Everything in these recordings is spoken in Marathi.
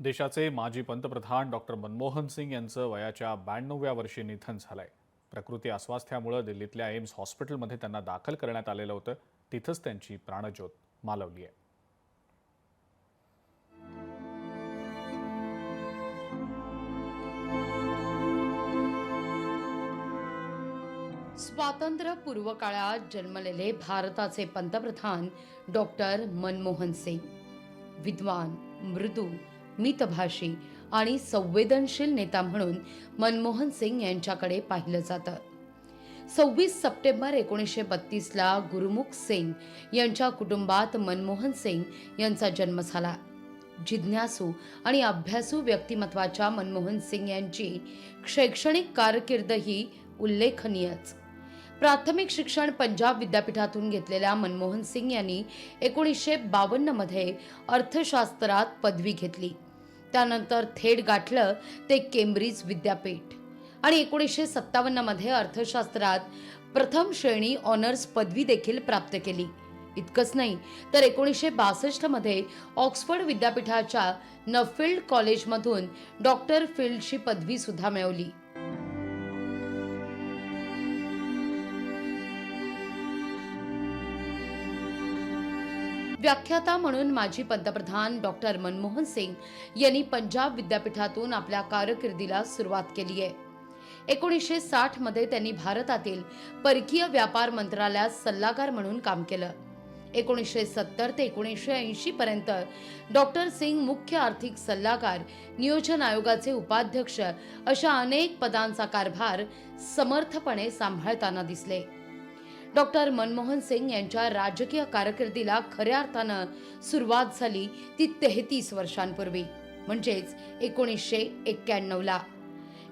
देशाचे माजी पंतप्रधान डॉक्टर मनमोहन सिंग यांचं वयाच्या 92व्या वर्षी निधन झालंय। प्रकृती अस्वास्थ्यामुळे दिल्लीतल्या एम्स हॉस्पिटलमध्ये त्यांना दाखल करण्यात आलेलं होतं। तिथंच त्यांची प्राणज्योत मालवली आहे। स्वातंत्र्यपूर्व काळात जन्मलेले भारताचे पंतप्रधान डॉक्टर मनमोहन सिंग विद्वान, मृदू, मितभाषी आणि संवेदनशील नेता म्हणून मनमोहन सिंग यांच्याकडे पाहिलं जातं। 26 सप्टेंबर 1932 ला गुरुमुख सिंग यांच्या कुटुंबात मनमोहन सिंग यांचा जन्म झाला। जिज्ञासू आणि अभ्यासू व्यक्तिमत्वाच्या मनमोहन सिंग यांची शैक्षणिक कारकीर्द ही उल्लेखनीयच। प्राथमिक शिक्षण पंजाब विद्यापीठातून घेतलेल्या मनमोहन सिंग यांनी 1952 मध्ये अर्थशास्त्रात पदवी घेतली। त्यानंतर थेट गाठलं ते केम्ब्रिज विद्यापीठ आणि 1957 मध्ये अर्थशास्त्रात प्रथम श्रेणी ऑनर्स पदवी देखील प्राप्त केली। इतकंच नाही तर 1962 मध्ये ऑक्सफर्ड विद्यापीठाच्या नफील्ड कॉलेजमधून डॉक्टर फील्डची पदवी सुद्धा मिळवली। व्याख्याता म्हणून माजी पंतप्रधान डॉक्टर मनमोहन सिंग यांनी पंजाब विद्यापीठातून आपल्या कारकिर्दीला सुरुवात केली आहे। 1960 मध्ये त्यांनी भारतातील परकीय व्यापार मंत्रालयात सल्लागार म्हणून काम केलं। 1970 ते 1980 पर्यंत डॉक्टर सिंग मुख्य आर्थिक सल्लागार, नियोजन आयोगाचे उपाध्यक्ष अशा अनेक पदांचा कारभार समर्थपणे सांभाळताना दिसले। डॉक्टर मनमोहन सिंग यांच्या राजकीय कारकिर्दीला खऱ्या अर्थानं सुरुवात झाली ती 33 वर्षांपूर्वी, म्हणजेच 1991 ला।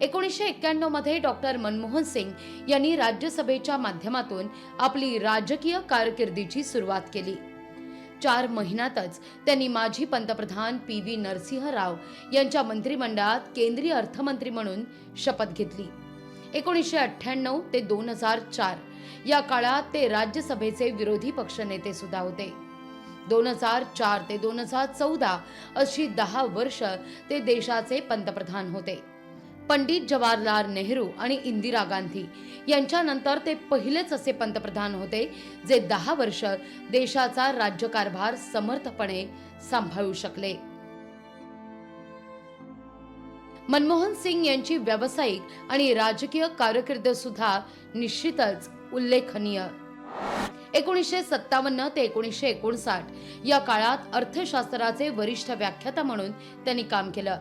1991 मध्ये डॉक्टर मनमोहन सिंग यांनी राज्यसभेच्या माध्यमातून आपली राजकीय कारकिर्दीची सुरुवात केली। 4 महिन्यातच त्यांनी माजी पंतप्रधान PV नरसिंह राव यांच्या मंत्रिमंडळात केंद्रीय अर्थमंत्री म्हणून शपथ घेतली। 1998 ते 2004 या काळात ते राज्यसभेचे विरोधी पक्षनेते सुद्धा होते। 2004 ते 2014 अशी 10 वर्ष ते देशाचे पंतप्रधान होते। पंडित जवाहरलाल नेहरू आणि इंदिरा गांधी यांच्यानंतर ते पहिलेच असे पंतप्रधान होते जे 10 वर्ष देशाचा राज्यकारभार समर्थपणे सांभाळू शकले। मनमोहन सिंग यांची व्यावसायिक आणि राजकीय कारकीर्द सुद्धा निश्चितच उल्लेखनीय। 1957 ते 1959 या काळात अर्थशास्त्राचे वरिष्ठ व्याख्याता म्हणून त्यांनी काम केलं।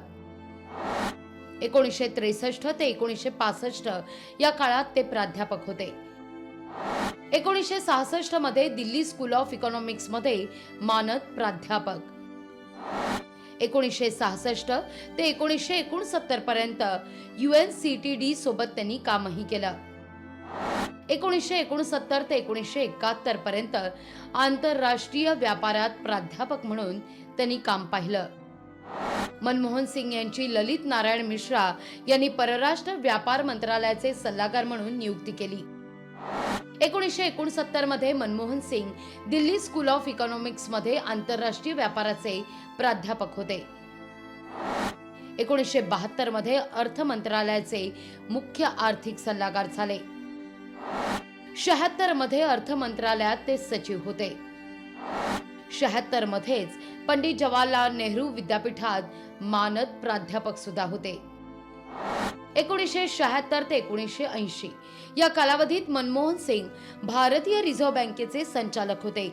1963 ते 1965 या काळात ते प्राध्यापक होते। 1966 मध्ये दिल्ली स्कूल ऑफ इकॉनॉमिक्स मध्ये मानद प्राध्यापक। 1966 ते 1969 पर्यंत UNCTD सोबत त्यांनी कामही केलं। 1969 ते 1971 पर्यंत आंतरराष्ट्रीय व्यापारात प्राध्यापक म्हणून त्यांनी काम पाहिलं। मनमोहन सिंग यांची ललित नारायण मिश्रा यांनी परराष्ट्र व्यापार मंत्रालयाचे सल्लागार म्हणून नियुक्ती केली। 1969 मध्ये Manmohan Singh Delhi school of economics मध्ये आंतरराष्ट्रीय व्यापाराचे प्राध्यापक होते। 1972 मध्ये अर्थ मंत्रालयाचे मुख्य आर्थिक सल्लागार झाले। 76 मध्ये अर्थ मंत्रालयात ते सचिव होते। 76 मध्येच पंडित जवाहरलाल नेहरू विद्यापीठात मानद प्राध्यापक सुद्धा होते। 1976 ते 1980 या कालावधीत मनमोहन सिंग भारतीय रिझर्व्ह बँकेचे संचालक होते।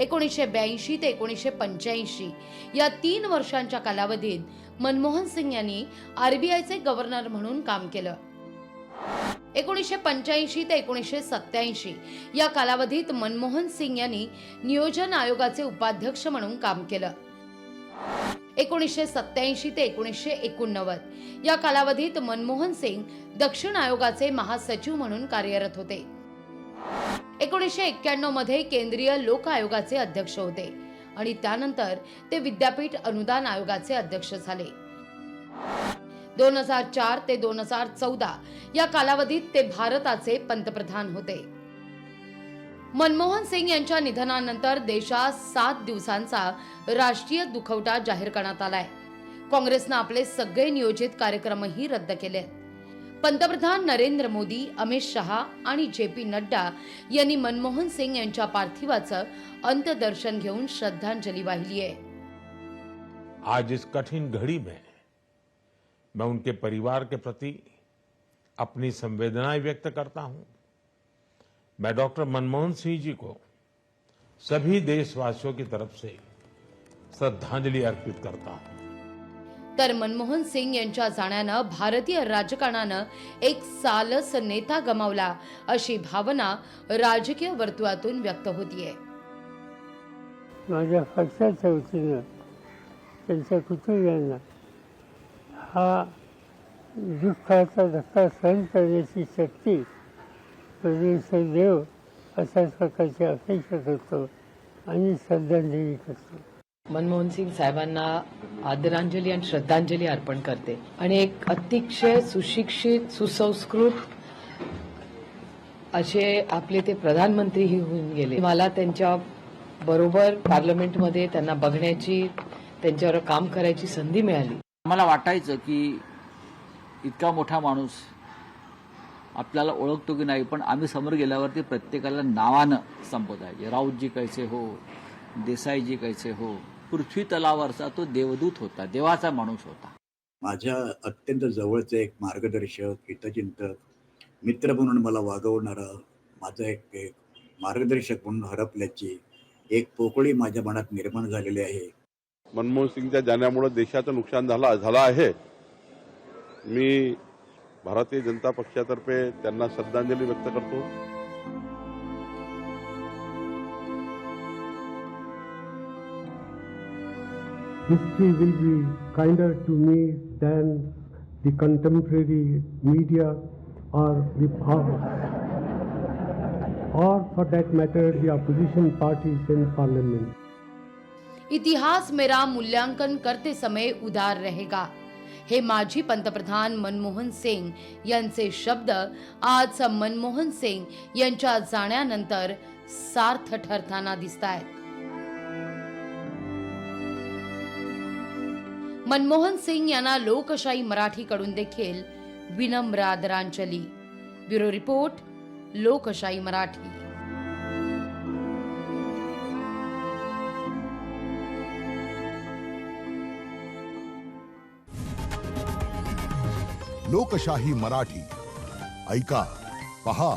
1982 ते 1985 या 3 वर्षांच्या कालावधीत मनमोहन सिंग यांनी RBIचे गव्हर्नर म्हणून काम केलं। 1985 ते 1987 या कालावधीत मनमोहन सिंग यांनी नियोजन आयोगाचे उपाध्यक्ष म्हणून काम केलं। 1987 ते 1989 या कालावधीत मनमोहन सिंग दक्षिण आयोगाचे महासचिव म्हणून कार्यरत होते। 1991 मध्ये केंद्रीय लोक आयोगाचे अध्यक्ष होते आणि त्यानंतर ते विद्यापीठ अनुदान आयोगाचे अध्यक्ष झाले। 2004 ते 2014 या कालावधीत ते भारताचे पंतप्रधान होते। मनमोहन सिंग यांच्या निधनानंतर देशात 7 दिवसांचा राष्ट्रीय दुखवटा जाहीर करण्यात आलाय. काँग्रेसनं आपले सगळे नियोजित कार्यक्रमही रद्द केले. पंतप्रधान नरेंद्र मोदी, अमित शहा आणि JP नड्डा यांनी मनमोहन सिंग यांच्या पार्थिवाचं अंत्यदर्शन घेऊन श्रद्धांजली वाहिली आहे. आज इस कठिन घड़ी में मैं उनके परिवार के प्रति अपनी संवेदनाएं व्यक्त करता हूं. मैं डॉक्टर मनमोहन सिंह जी को सभी देशवासियों की तरफ से श्रद्धांजलि अर्पित करता हूं. तर मनमोहन सिंग यांच्या जाण्यानं भारतीय राजकारणानं एक सालस नेता गमावला अशी भावना राजकीय वर्तुळातून व्यक्त होतीये. माझ्या पक्षाच्या वतीनं त्यांच्या कुटुंबियांना हा दुःखाचा धक्का सहन करण्याची शक्ती परमेश्वर देव अशाच प्रकारची अपेक्षा करतो आणि श्रद्धांजली करतो. मनमोहन सिंग साहेबांना आदरांजली आणि श्रद्धांजली अर्पण करते. आणि एक अतिशय सुशिक्षित, सुसंस्कृत असे आपले ते प्रधानमंत्रीही होऊन गेले. मला त्यांच्या बरोबर पार्लमेंटमध्ये त्यांना बघण्याची, त्यांच्यावर काम करायची संधी मिळाली. मला वाटायचं की इतका मोठा माणूस आपल्याला ओळखतो की नाही, पण आम्ही समोर गेल्यावरती प्रत्येकाला नावानं संबोध आहे. राऊतजी कैसे हो, देसाईजी कैसे हो. पृथ्वी तलावरचा तो देवदूत होता, देवाचा माणूस होता. माझ्या अत्यंत जवळचे एक मार्गदर्शक, हितचिंतक, मित्र म्हणून मला वागवणारा माझा एक मार्गदर्शक म्हणून हरपल्याची एक पोकळी माझ्या मनात निर्माण झालेली आहे. मनमोहन सिंगच्या जाण्यामुळे देशाचं नुकसान झालं आहे. मी भारतीय जनता पक्षातर्फे त्यांना श्रद्धांजली व्यक्त करतो. History will be kinder to me than the contemporary media or for that matter the opposition parties in parliament. इतिहास मेरा मूल्यांकन करते समय उदार रहेगा. हे माजी पंतप्रधान मनमोहन सिंग यांचे शब्द आज मनमोहन सिंग यांच्या जाण्यानंतर सार्थ ठरताना दिसतायत. मनमोहन सिंग यांना लोकशाही मराठीकडून देखील विनम्र आदरांजली. ब्युरो रिपोर्ट, लोकशाही मराठी. लोकशाही मराठी ऐका, पहा,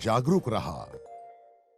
जागरूक रहा.